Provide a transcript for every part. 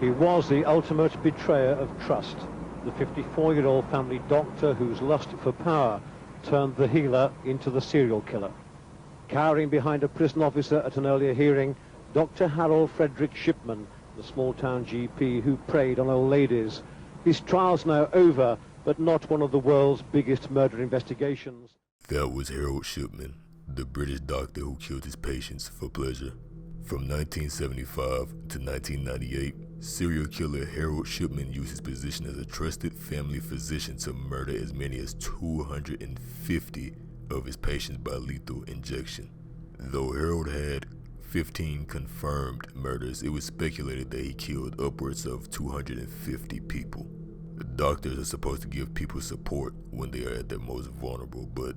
He was the ultimate betrayer of trust, the 54-year-old family doctor whose lust for power turned the healer into the serial killer. Cowering behind a prison officer at an earlier hearing, Dr. Harold Frederick Shipman, the small-town GP who preyed on old ladies. His trial's now over, but not one of the world's biggest murder investigations. That was Harold Shipman, the British doctor who killed his patients for pleasure. From 1975 to 1998, serial killer Harold Shipman used his position as a trusted family physician to murder as many as 250 of his patients by lethal injection. Though Harold had 15 confirmed murders, it was speculated that he killed upwards of 250 people. The doctors are supposed to give people support when they are at their most vulnerable, but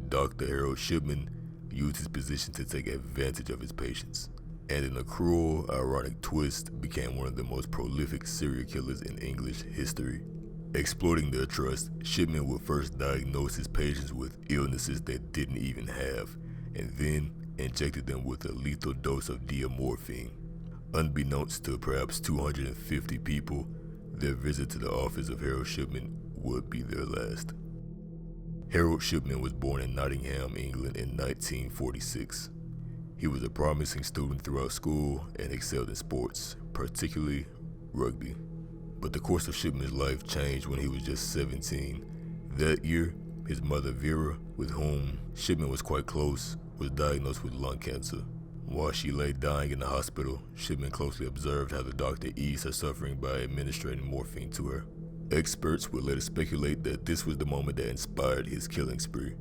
Dr. Harold Shipman used his position to take advantage of his patients, and in a cruel, ironic twist, became one of the most prolific serial killers in English history. Exploiting their trust, Shipman would first diagnose his patients with illnesses they didn't even have, and then injected them with a lethal dose of diamorphine. Unbeknownst to perhaps 250 people, their visit to the office of Harold Shipman would be their last. Harold Shipman was born in Nottingham, England in 1946. He was a promising student throughout school and excelled in sports, particularly rugby. But the course of Shipman's life changed when he was just 17. That year, his mother Vera, with whom Shipman was quite close, was diagnosed with lung cancer. While she lay dying in the hospital, Shipman closely observed how the doctor eased her suffering by administering morphine to her. Experts would later speculate that this was the moment that inspired his killing spree.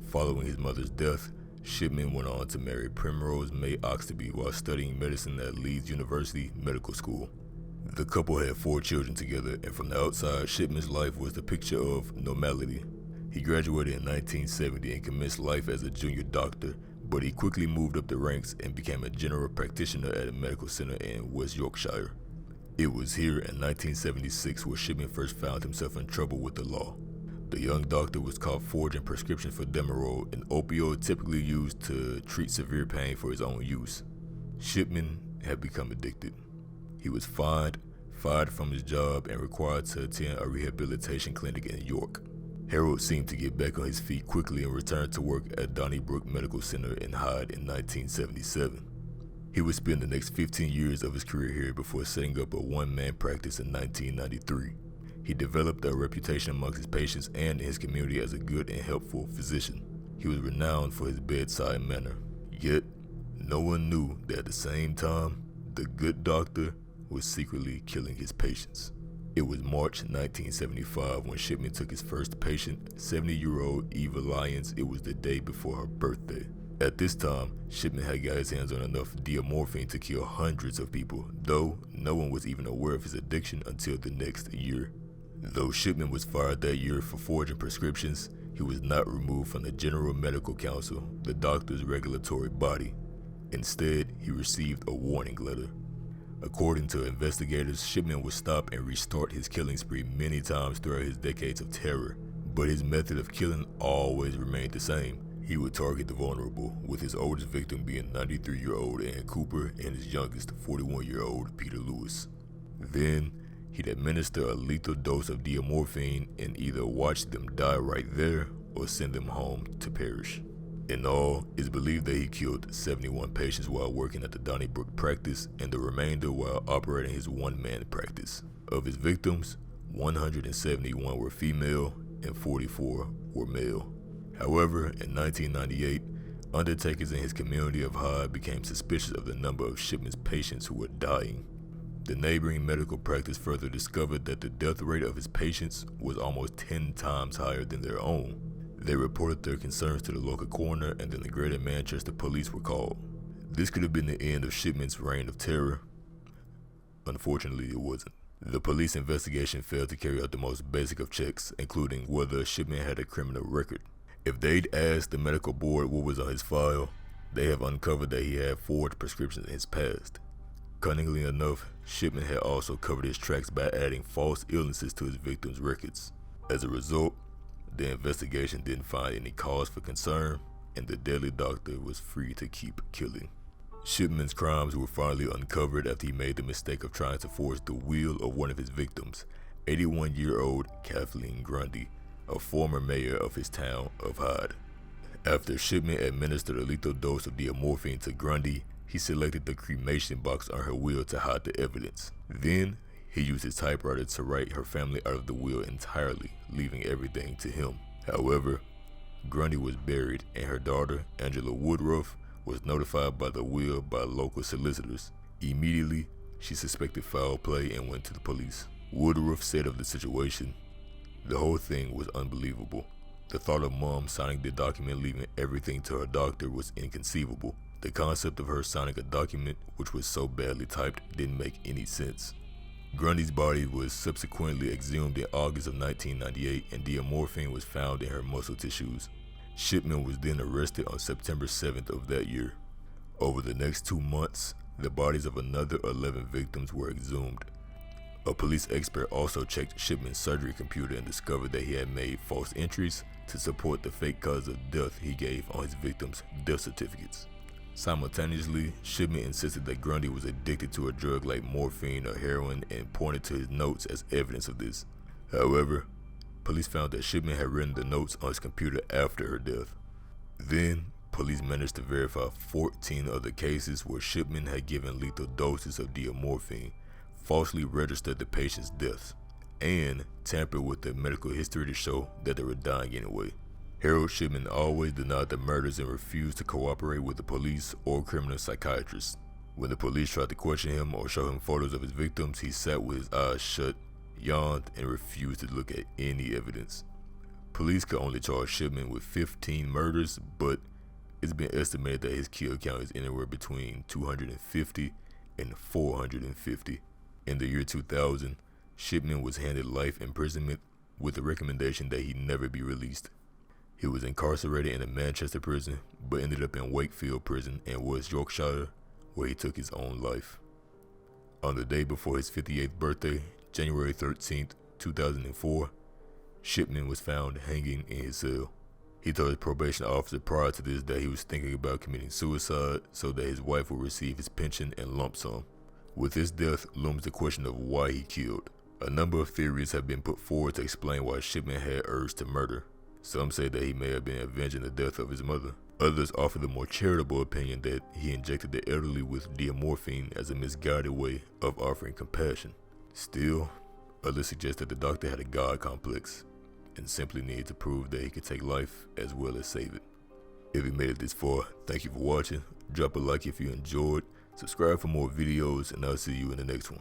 Following his mother's death, Shipman went on to marry Primrose May Oxtoby while studying medicine at Leeds University Medical School. The couple had 4 children together, and from the outside, Shipman's life was the picture of normality. He graduated in 1970 and commenced life as a junior doctor, but he quickly moved up the ranks and became a general practitioner at a medical center in West Yorkshire. It was here in 1976 where Shipman first found himself in trouble with the law. The young doctor was caught forging prescriptions for Demerol, an opioid typically used to treat severe pain for his own use. Shipman had become addicted. He was fired from his job, and required to attend a rehabilitation clinic in York. Harold seemed to get back on his feet quickly and returned to work at Donnybrook Medical Center in Hyde in 1977. He would spend the next 15 years of his career here before setting up a one-man practice in 1993. He developed a reputation amongst his patients and in his community as a good and helpful physician. He was renowned for his bedside manner. Yet, no one knew that at the same time, the good doctor was secretly killing his patients. It was March 1975 when Shipman took his first patient, 70-year-old Eva Lyons. It was the day before her birthday. At this time, Shipman had got his hands on enough diamorphine to kill hundreds of people, though no one was even aware of his addiction until the next year. Though Shipman was fired that year for forging prescriptions, he was not removed from the General Medical Council, the doctor's regulatory body. Instead, he received a warning letter. According to investigators, Shipman would stop and restart his killing spree many times throughout his decades of terror, but his method of killing always remained the same. He would target the vulnerable, with his oldest victim being 93-year-old Ann Cooper and his youngest, 41-year-old Peter Lewis. Then, he'd administer a lethal dose of diamorphine and either watch them die right there or send them home to perish. In all, it's believed that he killed 71 patients while working at the Donnybrook practice and the remainder while operating his one-man practice. Of his victims, 171 were female and 44 were male. However, in 1998, undertakers in his community of Hyde became suspicious of the number of Shipman's patients who were dying. The neighboring medical practice further discovered that the death rate of his patients was almost 10 times higher than their own. They reported their concerns to the local coroner, and then the Greater Manchester Police were called. This could have been the end of Shipman's reign of terror. Unfortunately, it wasn't. The police investigation failed to carry out the most basic of checks, including whether Shipman had a criminal record. If they'd asked the medical board what was on his file, they have uncovered that he had forged prescriptions in his past. Cunningly enough, Shipman had also covered his tracks by adding false illnesses to his victims' records. As a result, the investigation didn't find any cause for concern, and the deadly doctor was free to keep killing. Shipman's crimes were finally uncovered after he made the mistake of trying to force the will of one of his victims, 81-year-old Kathleen Grundy, a former mayor of his town of Hyde. After Shipman administered a lethal dose of diamorphine to Grundy, he selected the cremation box on her will to hide the evidence. Then, he used his typewriter to write her family out of the will entirely, leaving everything to him. However, Grundy was buried, and her daughter, Angela Woodruff, was notified by the will by local solicitors. Immediately, she suspected foul play and went to the police. Woodruff said of the situation, "The whole thing was unbelievable. The thought of Mom signing the document leaving everything to her doctor was inconceivable. The concept of her signing a document which was so badly typed didn't make any sense." Grundy's body was subsequently exhumed in August of 1998, and diamorphine was found in her muscle tissues. Shipman was then arrested on September 7th of that year. Over the next 2 months, the bodies of another 11 victims were exhumed. A police expert also checked Shipman's surgery computer and discovered that he had made false entries to support the fake cause of death he gave on his victims' death certificates. Simultaneously, Shipman insisted that Grundy was addicted to a drug like morphine or heroin and pointed to his notes as evidence of this. However, police found that Shipman had written the notes on his computer after her death. Then, police managed to verify 14 other cases where Shipman had given lethal doses of diamorphine, falsely registered the patient's deaths, and tampered with their medical history to show that they were dying anyway. Harold Shipman always denied the murders and refused to cooperate with the police or criminal psychiatrists. When the police tried to question him or show him photos of his victims, he sat with his eyes shut, yawned, and refused to look at any evidence. Police could only charge Shipman with 15 murders, but it's been estimated that his kill count is anywhere between 250 and 450. In the year 2000, Shipman was handed life imprisonment with the recommendation that he never be released. He was incarcerated in a Manchester prison, but ended up in Wakefield prison in West Yorkshire, where he took his own life. On the day before his 58th birthday, January 13th, 2004, Shipman was found hanging in his cell. He told his probation officer prior to this that he was thinking about committing suicide so that his wife would receive his pension and lump sum. With his death looms the question of why he killed. A number of theories have been put forward to explain why Shipman had urge to murder. Some say that he may have been avenging the death of his mother. Others offer the more charitable opinion that he injected the elderly with diamorphine as a misguided way of offering compassion. Still, others suggest that the doctor had a God complex and simply needed to prove that he could take life as well as save it. If you made it this far, thank you for watching. Drop a like if you enjoyed, subscribe for more videos, and I'll see you in the next one.